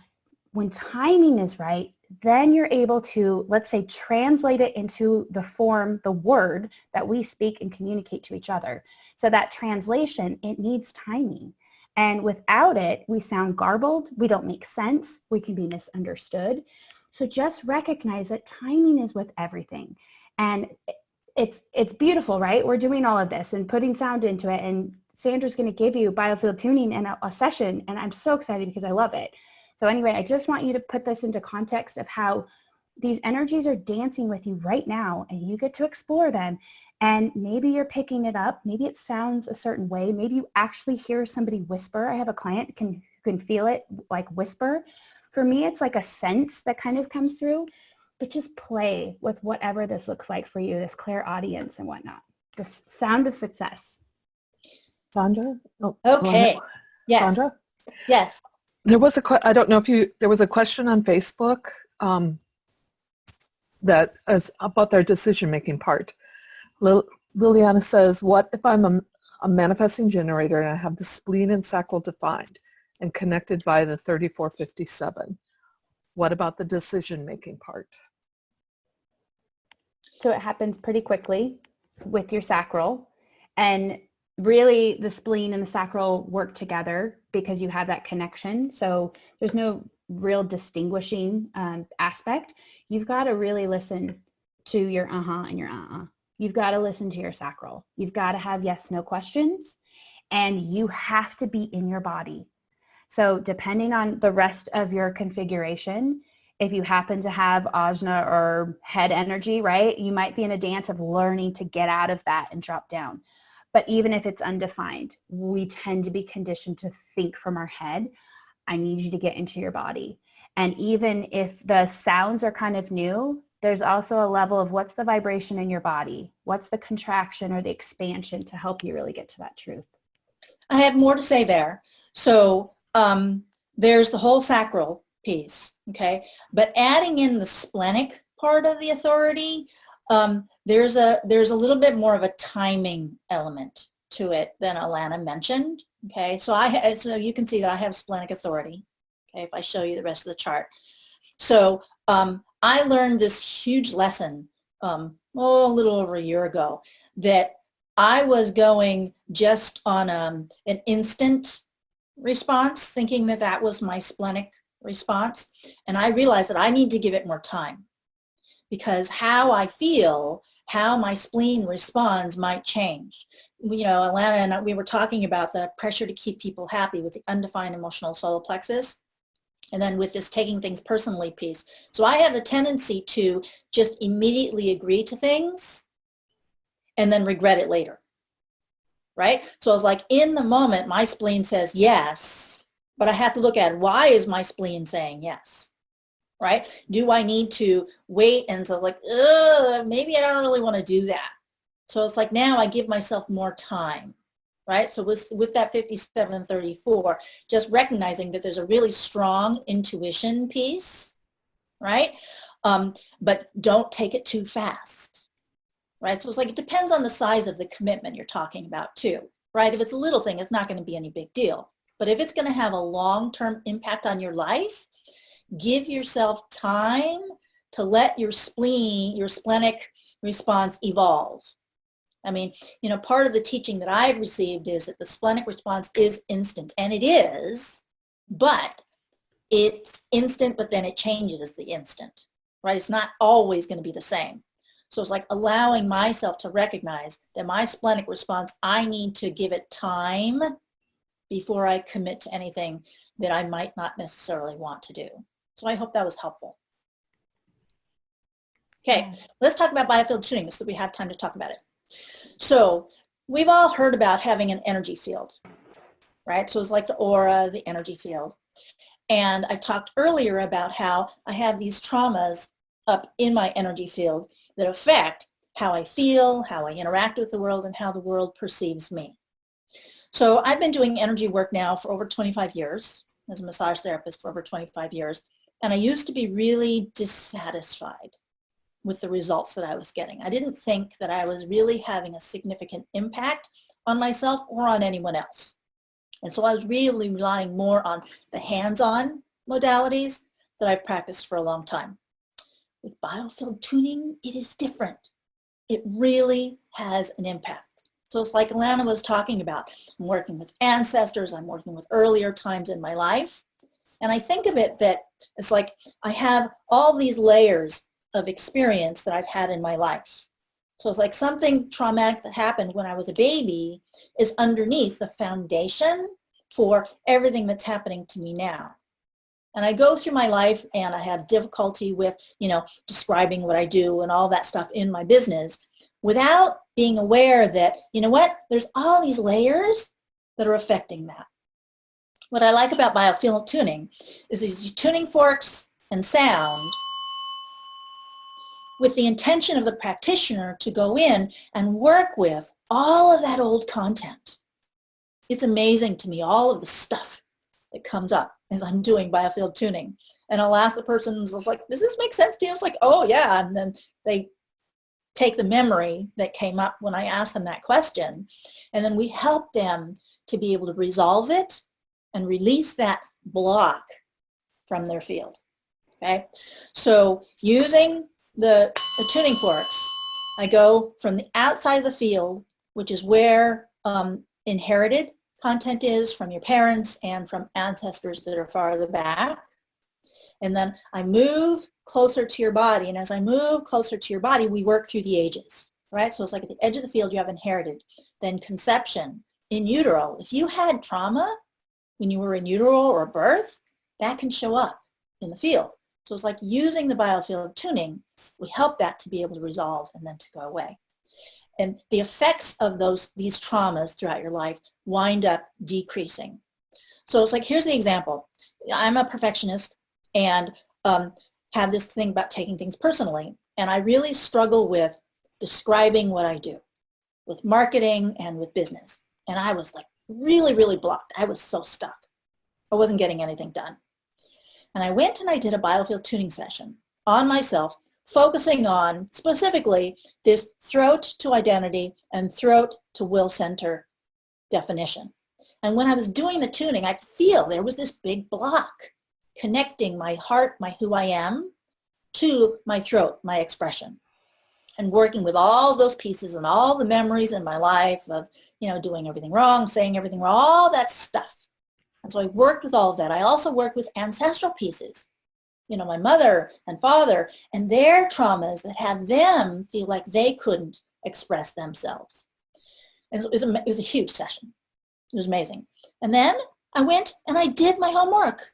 when timing is right, then you're able to, let's say, translate it into the form, the word that we speak and communicate to each other. So that translation, it needs timing. And without it, we sound garbled, we don't make sense, we can be misunderstood. So just recognize that timing is with everything. And it's beautiful, right? We're doing all of this and putting sound into it, and Sandra's going to give you biofield tuning and a session, and I'm so excited because I love it. So anyway, I just want you to put this into context of how these energies are dancing with you right now, and you get to explore them. And maybe you're picking it up. Maybe it sounds a certain way. Maybe you actually hear somebody whisper. I have a client who can feel it like whisper. For me, it's like a sense that kind of comes through, but just play with whatever this looks like for you, this clairaudience and whatnot, this sound of success.
Sandra? Oh,
Okay.
Alana?
Yes.
Sandra?
Yes.
There was I don't know if there was a question on Facebook that is about their decision-making part. Liliana says, what if I'm a manifesting generator and I have the spleen and sacral defined and connected by the 3457? What about the decision-making part?
So it happens pretty quickly with your sacral, and really the spleen and the sacral work together because you have that connection. So there's no real distinguishing aspect. You've got to really listen to your and your You've got to listen to your sacral. You've got to have yes, no questions, and you have to be in your body. So depending on the rest of your configuration, if you happen to have ajna or head energy, right, you might be in a dance of learning to get out of that and drop down. But even if it's undefined, we tend to be conditioned to think from our head. I need you to get into your body. And even if the sounds are kind of new, there's also a level of what's the vibration in your body? What's the contraction or the expansion to help you really get to that truth?
I have more to say there. So there's the whole sacral piece, okay? But adding in the splenic part of the authority, there's a little bit more of a timing element to it than Alana mentioned, okay? So so you can see that I have splenic authority, okay, if I show you the rest of the chart. So I learned this huge lesson, a little over a year ago, that I was going just on an instant response, thinking that that was my splenic response. And I realized that I need to give it more time because how I feel, how my spleen responds might change. You know, Alana and we were talking about the pressure to keep people happy with the undefined emotional solar plexus. And then with this taking things personally piece. So I have the tendency to just immediately agree to things and then regret it later, right? So I was like, in the moment, my spleen says yes, but I have to look at why is my spleen saying yes, right? Do I need to wait and so like, maybe I don't really want to do that. So it's like now I give myself more time. Right? So with that 5734, just recognizing that there's a really strong intuition piece, right? But don't take it too fast, right? So it's like it depends on the size of the commitment you're talking about too, right? If it's a little thing, it's not going to be any big deal. But if it's going to have a long-term impact on your life, give yourself time to let your spleen, your splenic response evolve. I mean, part of the teaching that I've received is that the splenic response is instant, and it is, but it's instant, but then it changes as the instant, right? It's not always going to be the same. So it's like allowing myself to recognize that my splenic response, I need to give it time before I commit to anything that I might not necessarily want to do. So I hope that was helpful. Okay, let's talk about biofield tuning so that we have time to talk about it. So we've all heard about having an energy field, right? So it's like the aura, the energy field. And I talked earlier about how I have these traumas up in my energy field that affect how I feel, how I interact with the world, and how the world perceives me. So I've been doing energy work now for over 25 years, as a massage therapist for over 25 years. And I used to be really dissatisfied with the results that I was getting. I didn't think that I was really having a significant impact on myself or on anyone else. And so I was really relying more on the hands-on modalities that I've practiced for a long time. With biofield tuning, it is different. It really has an impact. So it's like Alana was talking about. I'm working with ancestors. I'm working with earlier times in my life. And I think of it that it's like I have all these layers of experience that I've had in my life. So it's like something traumatic that happened when I was a baby is underneath the foundation for everything that's happening to me now. And I go through my life and I have difficulty with, describing what I do and all that stuff in my business without being aware that, there's all these layers that are affecting that. What I like about biofield tuning is these tuning forks and sound with the intention of the practitioner to go in and work with all of that old content. It's amazing to me, all of the stuff that comes up as I'm doing biofield tuning. And I'll ask the person, like, does this make sense to you? It's like, oh yeah. And then they take the memory that came up when I asked them that question. And then we help them to be able to resolve it and release that block from their field. Okay. So using the tuning forks, I go from the outside of the field, which is where inherited content is from your parents and from ancestors that are farther back. And then I move closer to your body. And as I move closer to your body, we work through the ages, right? So it's like at the edge of the field, you have inherited. Then conception, in utero. If you had trauma when you were in utero or birth, that can show up in the field. So it's like using the biofield tuning, we help that to be able to resolve and then to go away. And the effects of these traumas throughout your life wind up decreasing. So it's like, here's the example. I'm a perfectionist and have this thing about taking things personally. And I really struggle with describing what I do with marketing and with business. And I was like really, really blocked. I was so stuck. I wasn't getting anything done. And I went and I did a biofield tuning session on myself, focusing on specifically this throat to identity and throat to will center definition. And when I was doing the tuning, I feel there was this big block connecting my heart, my who I am, to my throat, my expression. And working with all those pieces and all the memories in my life of, doing everything wrong, saying everything wrong, all that stuff. And so I worked with all of that. I also worked with ancestral pieces, my mother and father and their traumas that had them feel like they couldn't express themselves. And it was a huge session. It was amazing. And then I went and I did my homework.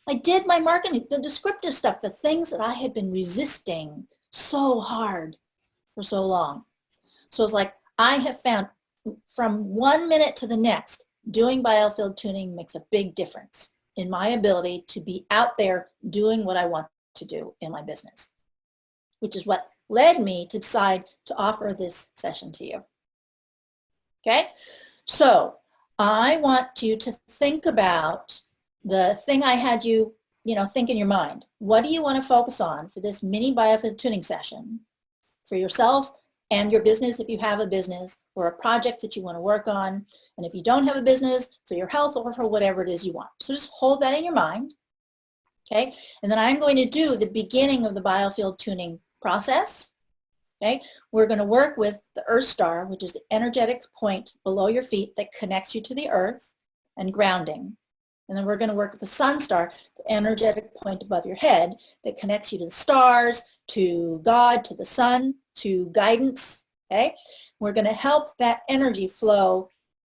I did my marketing, the descriptive stuff, the things that I had been resisting so hard for so long. So it's like I have found from 1 minute to the next, doing biofield tuning makes a big difference in my ability to be out there doing what I want to do in my business, which is what led me to decide to offer this session to you. Okay, so I want you to think about the thing I had you, think in your mind. What do you want to focus on for this mini biofield tuning session for yourself and your business if you have a business, or a project that you want to work on, and if you don't have a business, for your health or for whatever it is you want. So just hold that in your mind, okay? And then I'm going to do the beginning of the biofield tuning process, okay? We're going to work with the Earth Star, which is the energetic point below your feet that connects you to the earth and grounding. And then we're going to work with the Sun Star, the energetic point above your head that connects you to the stars, to God, to the sun, to guidance, okay? We're going to help that energy flow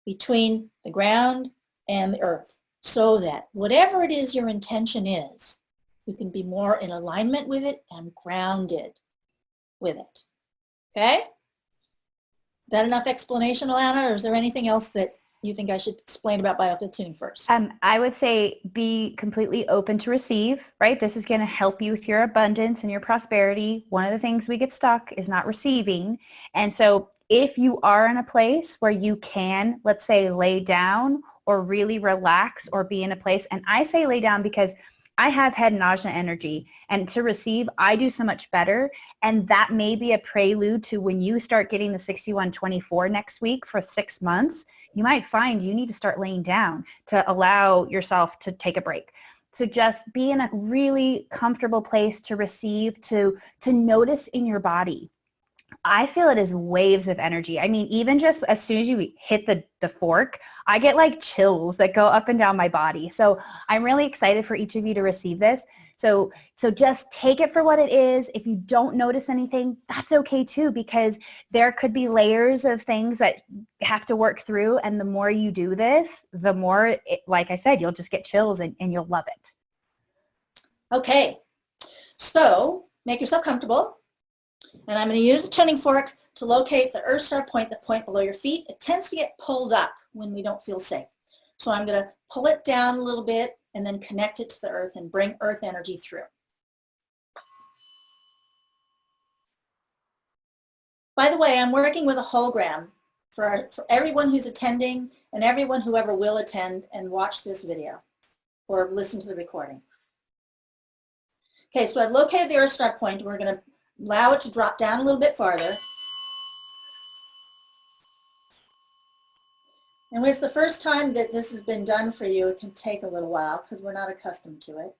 between the ground and the earth so that whatever it is your intention is, you can be more in alignment with it and grounded with it, okay? Is that enough explanation, Alana, or is there anything else that you think I should explain about biofield tuning first?
I would say be completely open to receive, right? This is going to help you with your abundance and your prosperity. One of the things we get stuck is not receiving. And so if you are in a place where you can, let's say, lay down or really relax or be in a place, and I say lay down because I have head nausea energy, and to receive, I do so much better. And that may be a prelude to when you start getting the 6124 next week for 6 months, you might find you need to start laying down to allow yourself to take a break. So just be in a really comfortable place to receive, to notice in your body. I feel it as waves of energy. I mean, even just as soon as you hit the fork, I get like chills that go up and down my body. So I'm really excited for each of you to receive this. So just take it for what it is. If you don't notice anything, that's okay too, because there could be layers of things that have to work through. And the more you do this, the more, like I said, you'll just get chills and you'll love it.
Okay, so make yourself comfortable. And I'm going to use the tuning fork to locate the Earth Star point, the point below your feet. It tends to get pulled up when we don't feel safe. So I'm going to pull it down a little bit and then connect it to the earth and bring earth energy through. By the way, I'm working with a hologram for everyone who's attending and everyone who ever will attend and watch this video or listen to the recording. Okay, so I've located the Earth Star point. We're going to allow it to drop down a little bit farther. And when it's the first time that this has been done for you, it can take a little while because we're not accustomed to it.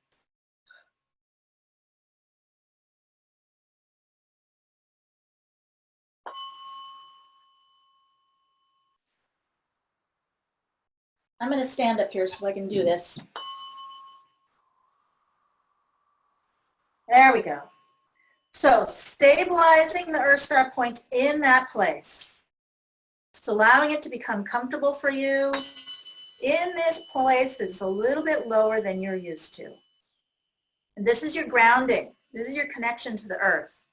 I'm going to stand up here so I can do this. There we go. So stabilizing the Earth Star point in that place. Just allowing it to become comfortable for you in this place that is a little bit lower than you're used to. And this is your grounding. This is your connection to the earth.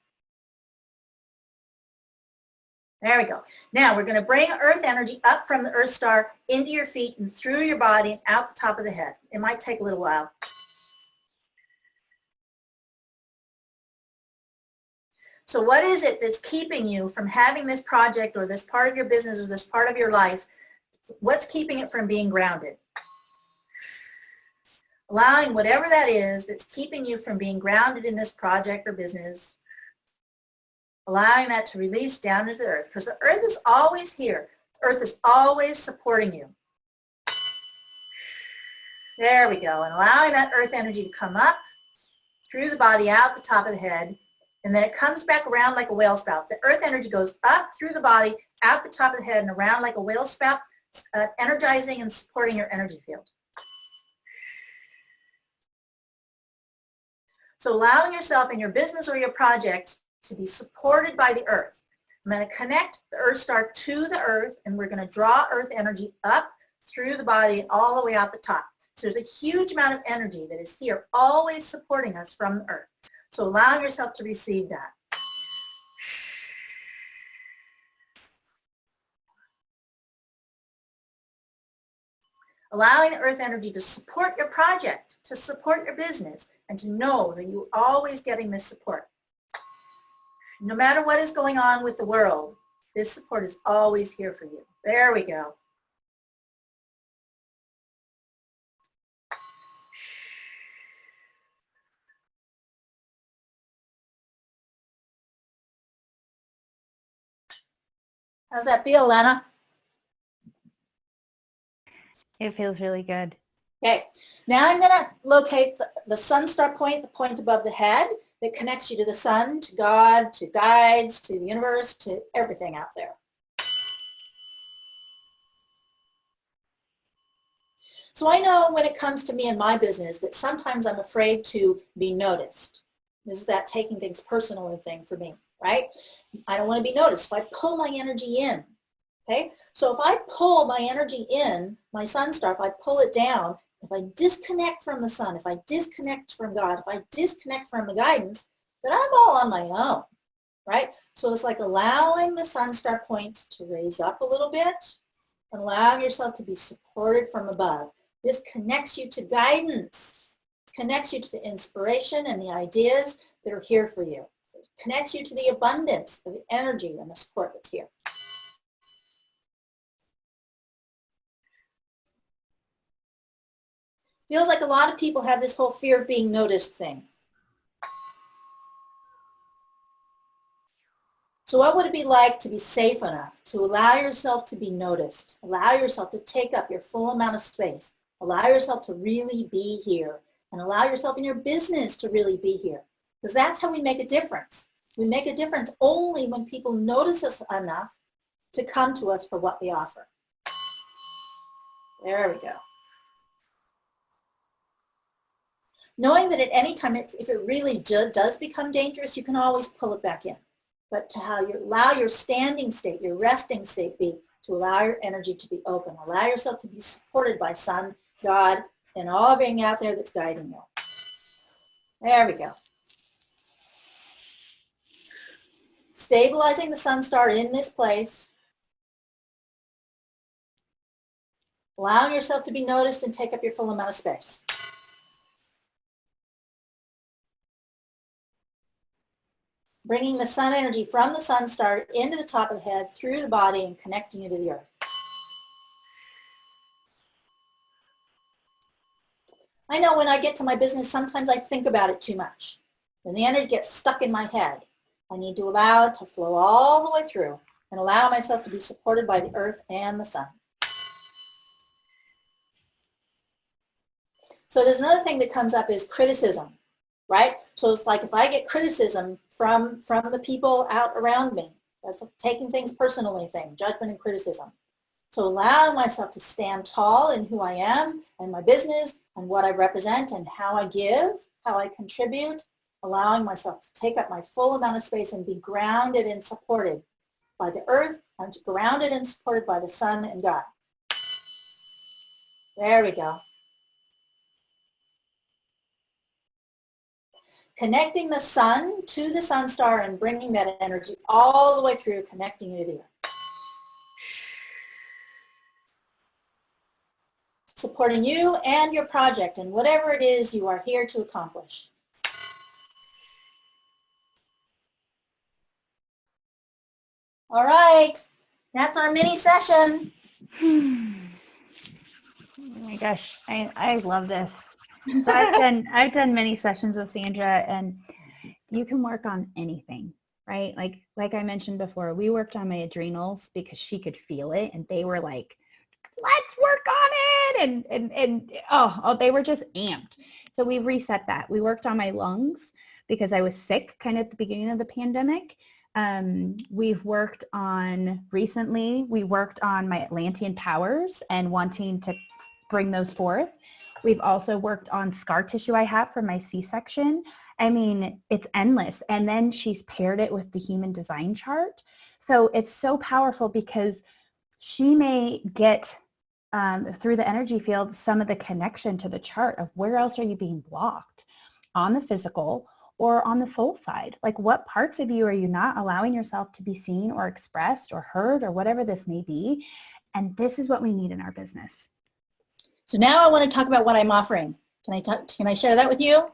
There we go. Now we're going to bring earth energy up from the Earth Star into your feet and through your body and out the top of the head. It might take a little while. So what is it that's keeping you from having this project or this part of your business or this part of your life? What's keeping it from being grounded? Allowing whatever that is that's keeping you from being grounded in this project or business, allowing that to release down into the earth, because the earth is always here. The earth is always supporting you. There we go. And allowing that earth energy to come up through the body, out the top of the head, and then it comes back around like a whale spout. The earth energy goes up through the body, out the top of the head, and around like a whale spout, energizing and supporting your energy field. So allowing yourself in your business or your project to be supported by the earth. I'm going to connect the Earth Star to the earth, and we're going to draw earth energy up through the body and all the way out the top. So there's a huge amount of energy that is here, always supporting us from the earth. So allow yourself to receive that. Allowing the earth energy to support your project, to support your business, and to know that you're always getting this support. No matter what is going on with the world, this support is always here for you. There we go. How's that feel, Alana?
It feels really good.
Okay, now I'm going to locate the sun star point, the point above the head that connects you to the sun, to God, to guides, to the universe, to everything out there. So I know when it comes to me and my business that sometimes I'm afraid to be noticed. This is that taking things personally thing for me, right? I don't want to be noticed. So I pull my energy in. Okay, so if I pull my energy in, my sun star, if I pull it down, if I disconnect from the sun, if I disconnect from God, if I disconnect from the guidance, then I'm all on my own, right? So it's like allowing the sun star point to raise up a little bit and allowing yourself to be supported from above. This connects you to guidance, connects you to the inspiration and the ideas that are here for you. It connects you to the abundance of the energy and the support that's here. Feels like a lot of people have this whole fear of being noticed thing. So what would it be like to be safe enough to allow yourself to be noticed, allow yourself to take up your full amount of space, allow yourself to really be here, and allow yourself in your business to really be here? Because that's how we make a difference. We make a difference only when people notice us enough to come to us for what we offer. There we go. Knowing that at any time, if it really does become dangerous, you can always pull it back in. But to allow your standing state, your resting state be to allow your energy to be open. Allow yourself to be supported by Sun, God, and all being out there that's guiding you. There we go. Stabilizing the sun star in this place. Allowing yourself to be noticed and take up your full amount of space. Bringing the sun energy from the sun star into the top of the head, through the body, and connecting you to the earth. I know when I get to my business, sometimes I think about it too much. When the energy gets stuck in my head, I need to allow it to flow all the way through and allow myself to be supported by the earth and the sun. So there's another thing that comes up is criticism. Right? So it's like if I get criticism from the people out around me, that's a taking things personally thing, judgment and criticism. So allowing myself to stand tall in who I am and my business and what I represent and how I give, how I contribute, allowing myself to take up my full amount of space and be grounded and supported by the earth and grounded and supported by the sun and God. There we go. Connecting the sun to the sun star and bringing that energy all the way through, connecting you to the earth. Supporting you and your project and whatever it is you are here to accomplish. All right, that's our mini session.
Oh my gosh, I love this. So I've done many sessions with Sandra, and you can work on anything, right? Like I mentioned before, we worked on my adrenals because she could feel it, and they were like, let's work on it, and oh, they were just amped. So we reset that. We worked on my lungs because I was sick kind of at the beginning of the pandemic. We've worked on recently, we worked on my Atlantean powers and wanting to bring those forth. We've also worked on scar tissue I have from my C-section. I mean, it's endless. And then she's paired it with the human design chart. So it's so powerful because she may get through the energy field some of the connection to the chart of where else are you being blocked on the physical or on the soul side. Like what parts of you are you not allowing yourself to be seen or expressed or heard or whatever this may be. And this is what we need in our business.
So now I want to talk about what I'm offering. Can I share that with you?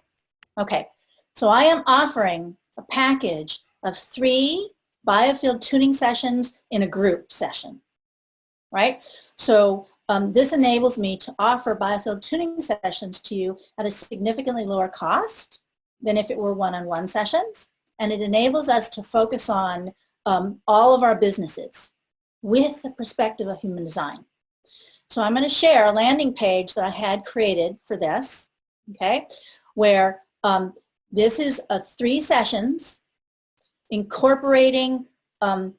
Okay. So I am offering a package of 3 biofield tuning sessions in a group session, right? So this enables me to offer biofield tuning sessions to you at a significantly lower cost than if it were one-on-one sessions. And it enables us to focus on all of our businesses with the perspective of human design. So I'm going to share a landing page that I had created for this, okay, where this is 3 sessions incorporating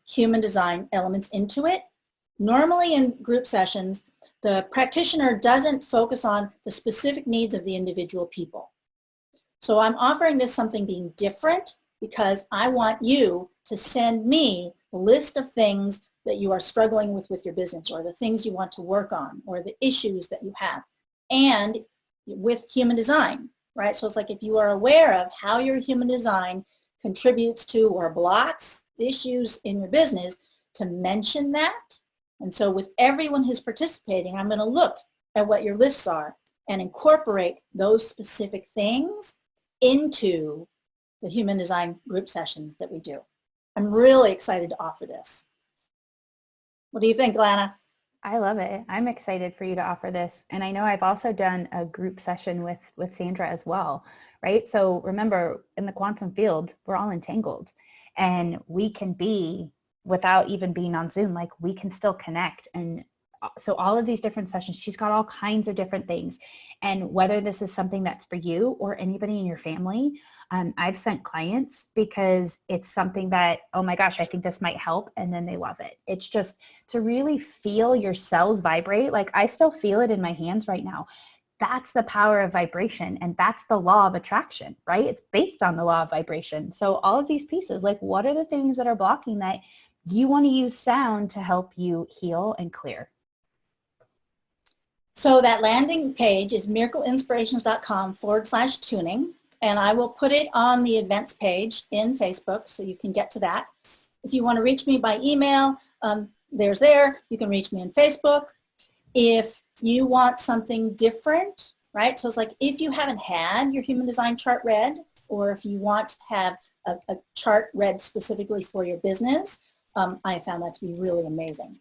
human design elements into it. Normally in group sessions, the practitioner doesn't focus on the specific needs of the individual people. So I'm offering this something being different because I want you to send me a list of things that you are struggling with your business, or the things you want to work on, or the issues that you have, and with human design, right? So it's like if you are aware of how your human design contributes to or blocks issues in your business, to mention that. And so with everyone who's participating, I'm going to look at what your lists are and incorporate those specific things into the human design group sessions that we do. I'm really excited to offer this. What do you think, Alana?
I love it. I'm excited for you to offer this. And I know I've also done a group session with Sandra as well, right? So remember, in the quantum field, we're all entangled, and we can be, without even being on Zoom, like we can still connect. And so all of these different sessions, she's got all kinds of different things. And whether this is something that's for you or anybody in your family, I've sent clients because it's something that, oh my gosh, I think this might help. And then they love it. It's just to really feel your cells vibrate. Like I still feel it in my hands right now. That's the power of vibration. And that's the law of attraction, right? It's based on the law of vibration. So all of these pieces, like what are the things that are blocking that you want to use sound to help you heal and clear?
So that landing page is miracleinspirations.com/tuning. And I will put it on the events page in Facebook so you can get to that. If you want to reach me by email, there's there. You can reach me on Facebook. If you want something different, right? So it's like if you haven't had your human design chart read, or if you want to have a chart read specifically for your business, I found that to be really amazing.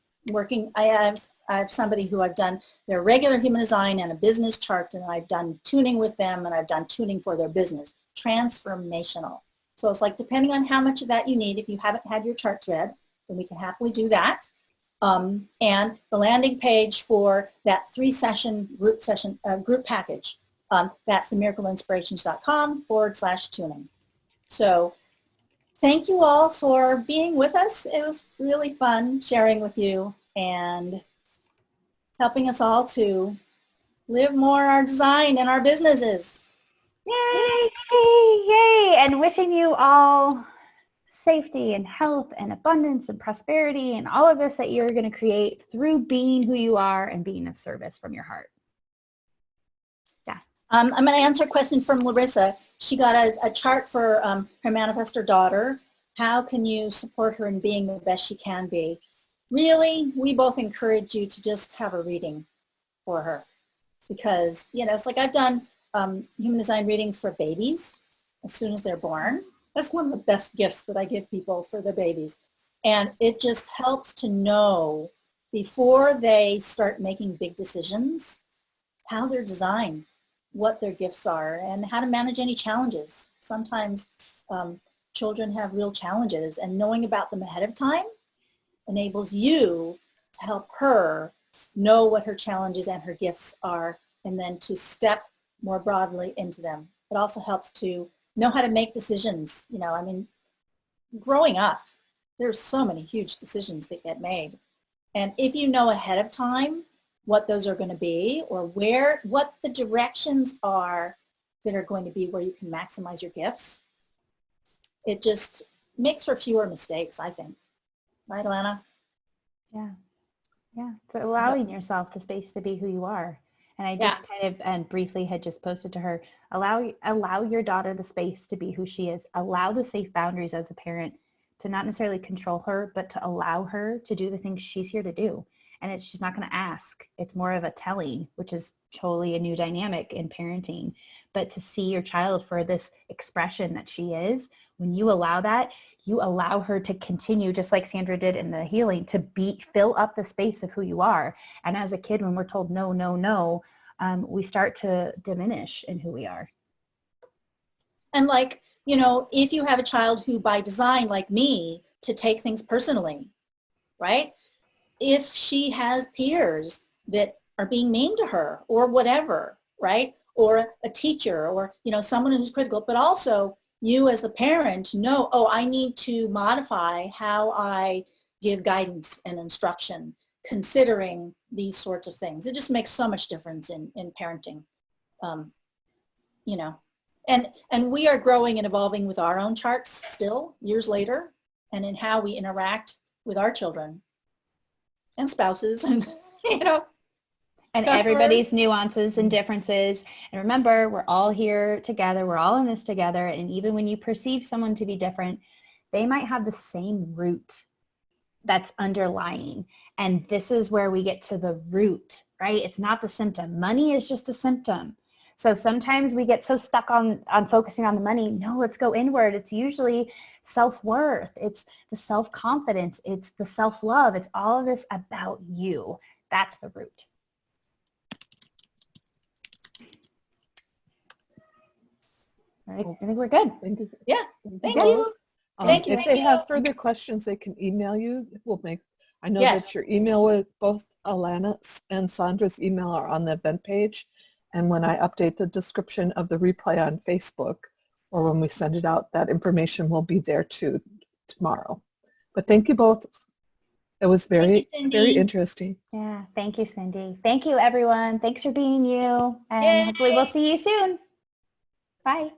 I have somebody who I've done their regular human design and a business chart, and I've done tuning with them, and I've done tuning for their business. Transformational. So it's like depending on how much of that you need, if you haven't had your charts read, then we can happily do that. And the landing page for that 3-session group package, that's the miracleinspirations.com/tuning. So thank you all for being with us. It was really fun sharing with you and helping us all to live more our design in our businesses.
Yay! Yay! Yay! And wishing you all safety and health and abundance and prosperity and all of this that you're going to create through being who you are and being of service from your heart. Yeah.
I'm going to answer a question from Larissa. She got a chart for her manifestor daughter. How can you support her in being the best she can be? Really, we both encourage you to just have a reading for her, because, you know, it's like I've done human design readings for babies as soon as they're born. That's one of the best gifts that I give people for their babies. And it just helps to know before they start making big decisions how they're designed, what their gifts are, and how to manage any challenges. Sometimes children have real challenges, and knowing about them ahead of time enables you to help her know what her challenges and her gifts are, and then to step more broadly into them. It also helps to know how to make decisions. You know, I mean, growing up, there's so many huge decisions that get made. And if you know ahead of time what those are going to be, or what the directions are that are going to be where you can maximize your gifts, it just makes for fewer mistakes, I think. Right, Alana?
Yeah. Yeah, so allowing yourself the space to be who you are. And I just kind of briefly had just posted to her, allow your daughter the space to be who she is. Allow the safe boundaries as a parent to not necessarily control her, but to allow her to do the things she's here to do. And she's not going to ask. It's more of a telling, which is totally a new dynamic in parenting. But to see your child for this expression that she is, when you allow that, you allow her to continue, just like Sandra did in the healing, to fill up the space of who you are. And as a kid, when we're told no, no, no, we start to diminish in who we are.
And like, you know, if you have a child who by design, like me, to take things personally, right? If she has peers that are being mean to her or whatever, right? Or a teacher or, you know, someone who's critical, but also you as the parent know, oh, I need to modify how I give guidance and instruction, considering these sorts of things. It just makes so much difference in parenting, you know. And we are growing and evolving with our own charts still, years later, and in how we interact with our children and spouses and, you know,
and
customers.
Everybody's nuances and differences. And remember, we're all here together. We're all in this together. And even when you perceive someone to be different, they might have the same root that's underlying. And this is where we get to the root, right? It's not the symptom. Money is just a symptom. So sometimes we get so stuck on focusing on the money. No, let's go inward. It's usually self-worth. It's the self-confidence. It's the self-love. It's all of this about you. That's the root. I think we're good.
Thank you.
Yeah. Thank
both.
you. Thank you.
If they have further questions, they can email you. I know that your email with both Alana and Sandra's email are on the event page. And when I update the description of the replay on Facebook, or when we send it out, that information will be there too tomorrow. But thank you both. It was very interesting.
Yeah, thank you, Cindy. Thank you, everyone. Thanks for being you. And hopefully we'll see you soon. Bye.